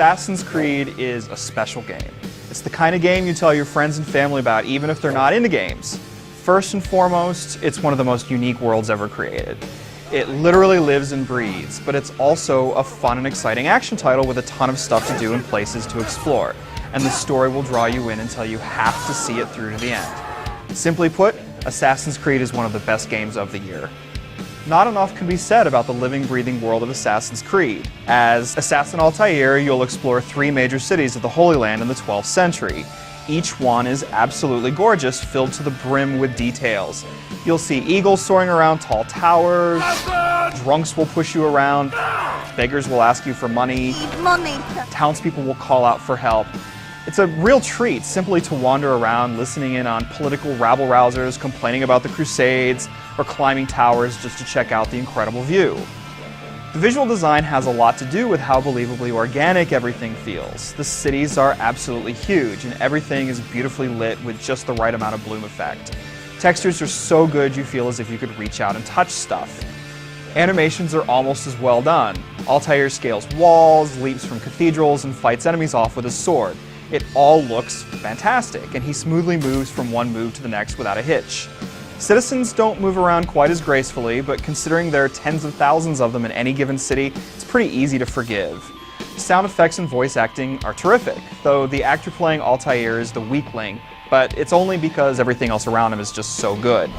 Assassin's Creed is a special game. It's the kind of game you tell your friends and family about even if they're not into games. First and foremost, it's one of the most unique worlds ever created. It literally lives and breathes, but it's also a fun and exciting action title with a ton of stuff to do and places to explore. And the story will draw you in until you have to see it through to the end. Simply put, Assassin's Creed is one of the best games of the year. Not enough can be said about the living, breathing world of Assassin's Creed. As Assassin Altair, you'll explore 3 major cities of the Holy Land in the 12th century. Each one is absolutely gorgeous, filled to the brim with details. You'll see eagles soaring around tall towers, drunks will push you around, beggars will ask you for money, townspeople will call out for help. It's a real treat simply to wander around listening in on political rabble-rousers complaining about the Crusades or climbing towers just to check out the incredible view. The visual design has a lot to do with how believably organic everything feels. The cities are absolutely huge and everything is beautifully lit with just the right amount of bloom effect. Textures are so good you feel as if you could reach out and touch stuff. Animations are almost as well done. Altair scales walls, leaps from cathedrals, and fights enemies off with his sword. It all looks fantastic, and he smoothly moves from one move to the next without a hitch. Citizens don't move around quite as gracefully, but considering there are tens of thousands of them in any given city, it's pretty easy to forgive. Sound effects and voice acting are terrific, though the actor playing Altair is the weakling, but it's only because everything else around him is just so good.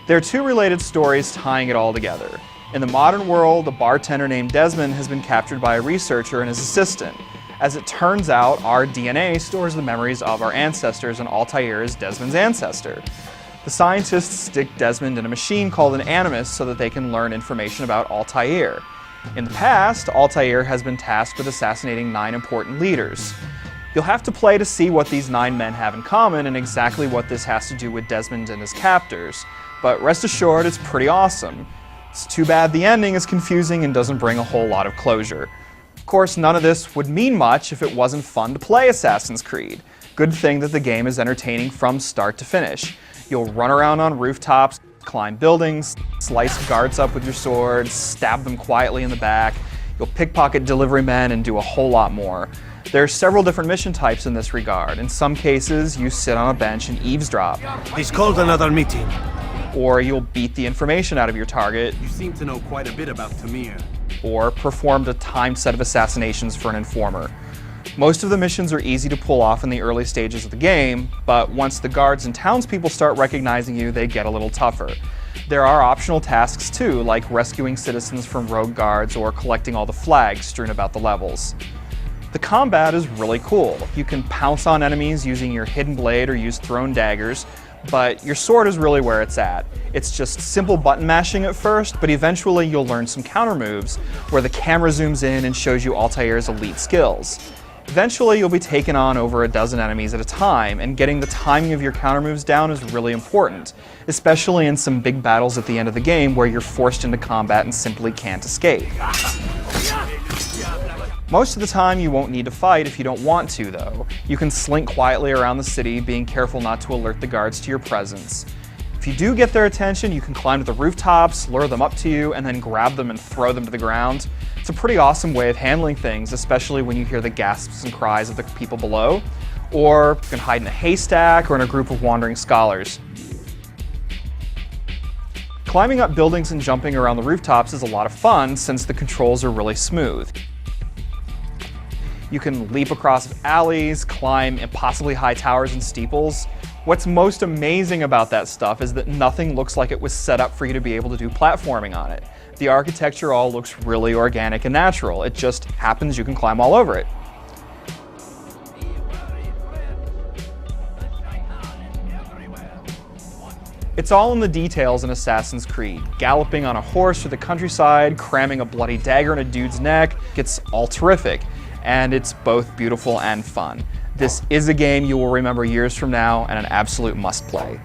There are 2 related stories tying it all together. In the modern world, a bartender named Desmond has been captured by a researcher and his assistant. As it turns out, our DNA stores the memories of our ancestors, and Altair is Desmond's ancestor. The scientists stick Desmond in a machine called an Animus so that they can learn information about Altair. In the past, Altair has been tasked with assassinating 9 important leaders. You'll have to play to see what these 9 men have in common and exactly what this has to do with Desmond and his captors. But rest assured, it's pretty awesome. It's too bad the ending is confusing and doesn't bring a whole lot of closure. Of course, none of this would mean much if it wasn't fun to play Assassin's Creed. Good thing that the game is entertaining from start to finish. You'll run around on rooftops, climb buildings, slice guards up with your sword, stab them quietly in the back. You'll pickpocket delivery men and do a whole lot more. There are several different mission types in this regard. In some cases, you sit on a bench and eavesdrop. He's called another meeting. Or you'll beat the information out of your target. You seem to know quite a bit about Tamir. Or performed a timed set of assassinations for an informer. Most of the missions are easy to pull off in the early stages of the game, but once the guards and townspeople start recognizing you, they get a little tougher. There are optional tasks too, like rescuing citizens from rogue guards or collecting all the flags strewn about the levels. The combat is really cool. You can pounce on enemies using your hidden blade or use thrown daggers, but your sword is really where it's at. It's just simple button mashing at first, but eventually you'll learn some counter moves where the camera zooms in and shows you Altair's elite skills. Eventually you'll be taking on over a dozen enemies at a time, and getting the timing of your counter moves down is really important, especially in some big battles at the end of the game where you're forced into combat and simply can't escape. Most of the time you won't need to fight if you don't want to, though. You can slink quietly around the city, being careful not to alert the guards to your presence. If you do get their attention, you can climb to the rooftops, lure them up to you, and then grab them and throw them to the ground. It's a pretty awesome way of handling things, especially when you hear the gasps and cries of the people below. Or you can hide in a haystack or in a group of wandering scholars. Climbing up buildings and jumping around the rooftops is a lot of fun since the controls are really smooth. You can leap across alleys, climb impossibly high towers and steeples. What's most amazing about that stuff is that nothing looks like it was set up for you to be able to do platforming on it. The architecture all looks really organic and natural. It just happens you can climb all over it. It's all in the details in Assassin's Creed. Galloping on a horse through the countryside, cramming a bloody dagger in a dude's neck, it's all terrific. And it's both beautiful and fun. This is a game you will remember years from now and an absolute must play.